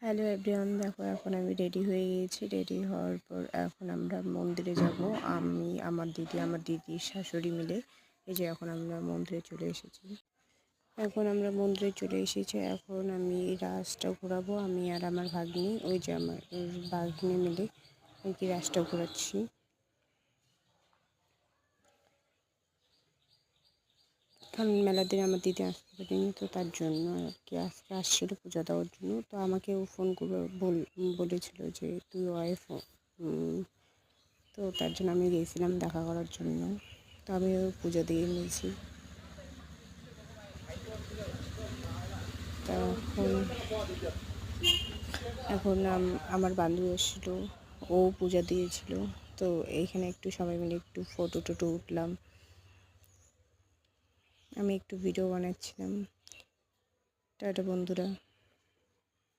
Hello everyone, দেখো এখন আমি রেডি হয়ে গিয়েছি। রেডি হওয়ার পর এখন আমরা মন্দিরে যাব। আমি, আমার দিদির শাশুড়ি মিলে এই যে এখন আমরা মন্দিরে চলে এসেছি। এখন আমি রাসটা ঘোরাবো, আমি আর আমার ভাগ্নি, ওই যে আমার ভাগ্নি মিলে আর কি রাসটা ঘোরাচ্ছি। কারণ মেলার দিন আমার দিদি আসতে পারেনি, তো তার জন্য আর কি আজকে আসছিল পূজা দেওয়ার জন্য। তো আমাকেও ফোন করে বলেছিল যে তুই ওয়াইফ, তো তার জন্য আমি গিয়েছিলাম দেখা করার জন্য। তো আমিও পুজো দিয়ে নিয়েছি। তা এখন আমার বান্ধবী এসেছিলো, ও পূজা দিয়েছিল। তো এইখানে একটু সবাই মিলে একটু ফটো টটো উঠলাম, আমি একটু ভিডিও বানাচ্ছিলাম। টাটা বন্ধুরা।